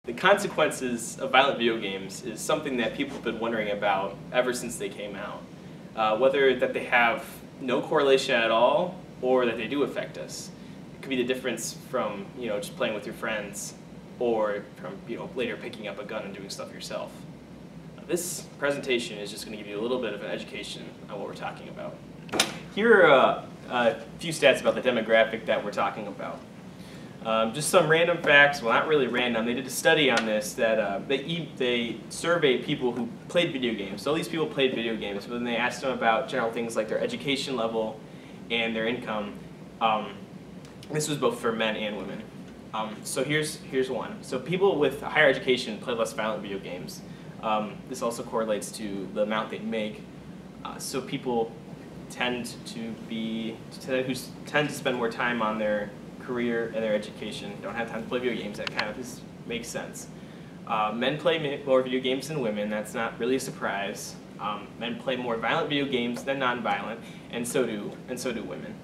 The consequences of violent video games is something that people have been wondering about ever since they came out. Whether that they have no correlation at all or that they do affect us. It could be the difference from just playing with your friends or from later picking up a gun and doing stuff yourself. This presentation is just going to give you a little bit of an education on what we're talking about. Here are a few stats about the demographic that we're talking about. Just some random facts, well, not really random. They did a study on this that they surveyed people who played video games. So all these people played video games, but then they asked them about general things like their education level and their income. This was both for men and women. So here's one. So people with higher education play less violent video games. This also correlates to the amount they make. So people tend to spend more time on their career and their education, don't have time to play video games. That kind of just makes sense. Men play more video games than women. That's not really a surprise. Men play more violent video games than non-violent, and so do women.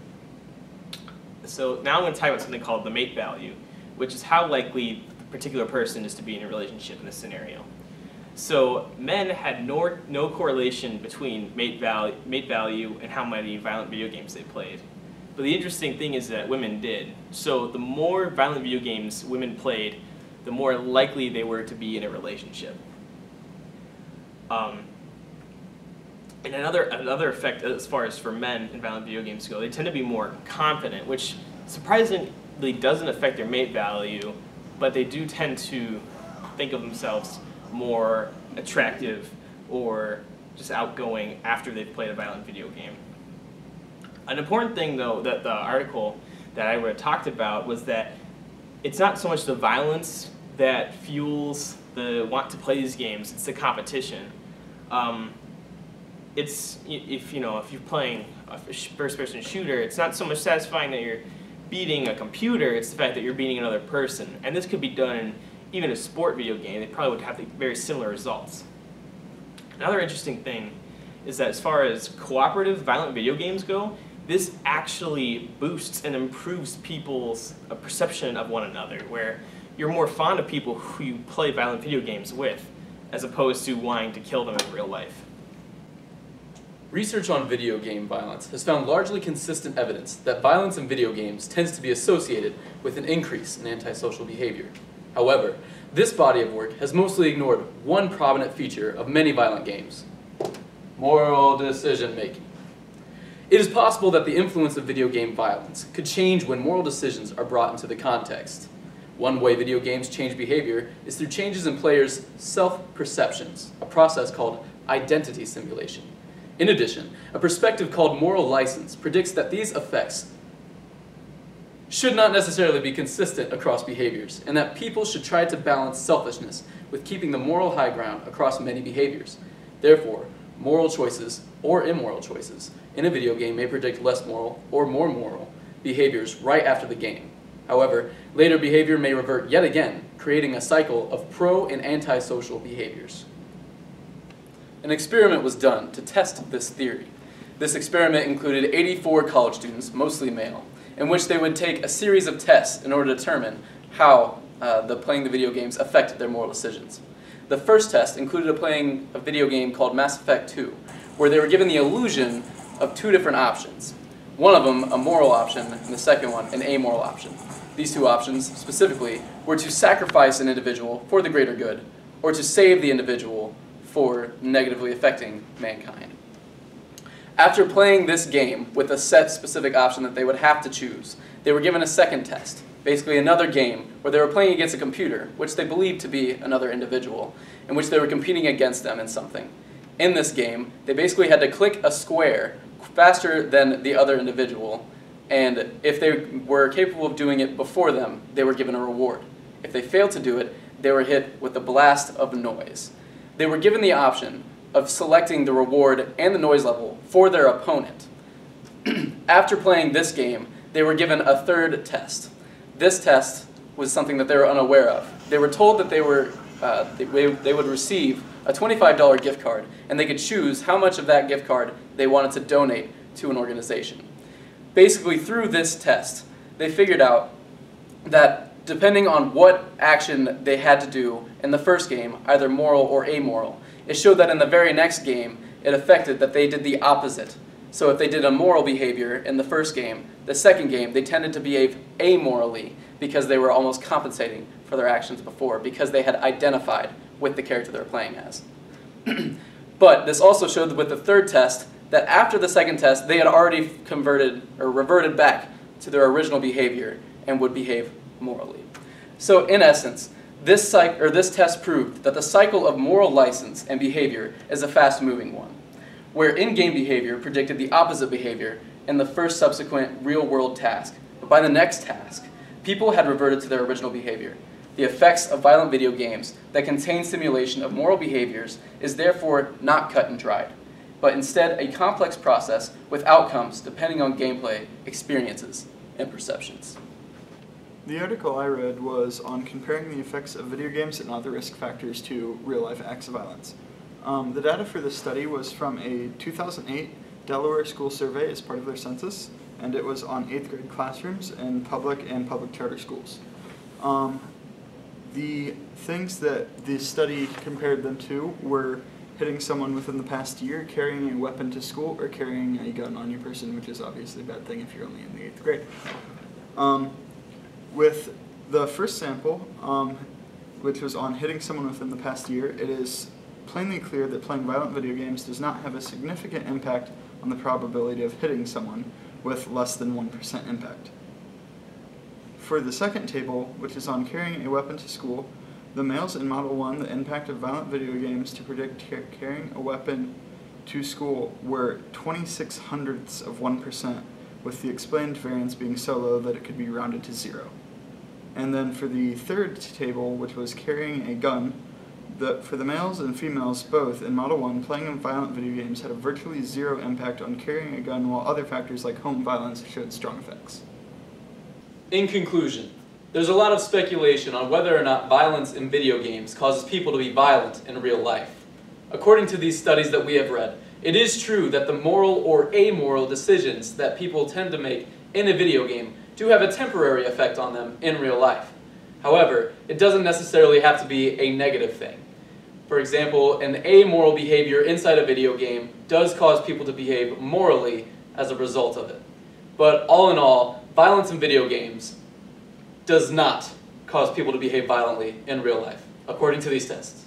So now I'm going to talk about something called the mate value, which is how likely a particular person is to be in a relationship in this scenario. So men had no correlation between mate value and how many violent video games they played. But the interesting thing is that women did. So the more violent video games women played, the more likely they were to be in a relationship. And another effect as far as for men in violent video games go, they tend to be more confident, which surprisingly doesn't affect their mate value, but they do tend to think of themselves more attractive or just outgoing after they've played a violent video game. An important thing, though, that the article that I would have talked about was that it's not so much the violence that fuels the want to play these games, it's the competition. If you're playing a first-person shooter, it's not so much satisfying that you're beating a computer, it's the fact that you're beating another person. And this could be done in even a sport video game. They probably would have very similar results. Another interesting thing is that as far as cooperative violent video games go, this actually boosts and improves people's perception of one another, where you're more fond of people who you play violent video games with, as opposed to wanting to kill them in real life. Research on video game violence has found largely consistent evidence that violence in video games tends to be associated with an increase in antisocial behavior. However, this body of work has mostly ignored one prominent feature of many violent games: moral decision-making. It is possible that the influence of video game violence could change when moral decisions are brought into the context. One way video games change behavior is through changes in players' self-perceptions, a process called identity simulation. In addition, a perspective called moral license predicts that these effects should not necessarily be consistent across behaviors, and that people should try to balance selfishness with keeping the moral high ground across many behaviors. Therefore, moral choices or immoral choices in a video game may predict less moral or more moral behaviors right after the game. However, later behavior may revert yet again, creating a cycle of pro- and antisocial behaviors. An experiment was done to test this theory. This experiment included 84 college students, mostly male, in which they would take a series of tests in order to determine how playing the video games affected their moral decisions. The first test included playing a video game called Mass Effect 2, where they were given the illusion of two different options. One of them a moral option, and the second one an amoral option. These two options, specifically, were to sacrifice an individual for the greater good, or to save the individual for negatively affecting mankind. After playing this game with a set specific option that they would have to choose, they were given a second test, basically another game where they were playing against a computer, which they believed to be another individual, in which they were competing against them in something. In this game, they basically had to click a square faster than the other individual, and if they were capable of doing it before them, they were given a reward. If they failed to do it, they were hit with a blast of noise. They were given the option of selecting the reward and the noise level for their opponent. After playing this game, they were given a third test. This test was something that they were unaware of. They were told that they would receive a $25 gift card, and they could choose how much of that gift card they wanted to donate to an organization. Basically, through this test, they figured out that depending on what action they had to do in the first game, either moral or amoral, it showed that in the very next game, it affected that they did the opposite. So if they did a moral behavior in the first game, the second game, they tended to behave amorally because they were almost compensating for their actions before, because they had identified with the character they were playing as. But this also showed with the third test that after the second test, they had already converted or reverted back to their original behavior and would behave morally. So in essence, this test proved that the cycle of moral license and behavior is a fast-moving one, where in-game behavior predicted the opposite behavior in the first subsequent real-world task. But by the next task, people had reverted to their original behavior. The effects of violent video games that contain simulation of moral behaviors is therefore not cut and dried, but instead a complex process with outcomes depending on gameplay, experiences, and perceptions. The article I read was on comparing the effects of video games and other risk factors to real-life acts of violence. The data for this study was from a 2008 Delaware school survey as part of their census, and it was on 8th grade classrooms in public and public charter schools. The things that the study compared them to were hitting someone within the past year, carrying a weapon to school, or carrying a gun on your person, which is obviously a bad thing if you're only in the 8th grade. With the first sample, which was on hitting someone within the past year, it is plainly clear that playing violent video games does not have a significant impact on the probability of hitting someone, with less than 1% impact. For the second table, which is on carrying a weapon to school, the males in Model 1, the impact of violent video games to predict carrying a weapon to school were 0.26%, with the explained variance being so low that it could be rounded to 0. And then for the third table, which was carrying a gun, for the males and females both in Model 1, playing in violent video games had a virtually 0 impact on carrying a gun, while other factors like home violence showed strong effects. In conclusion, there's a lot of speculation on whether or not violence in video games causes people to be violent in real life. According to these studies that we have read, it is true that the moral or amoral decisions that people tend to make in a video game do have a temporary effect on them in real life. However, it doesn't necessarily have to be a negative thing. For example, an amoral behavior inside a video game does cause people to behave morally as a result of it. But all in all, violence in video games does not cause people to behave violently in real life, according to these tests.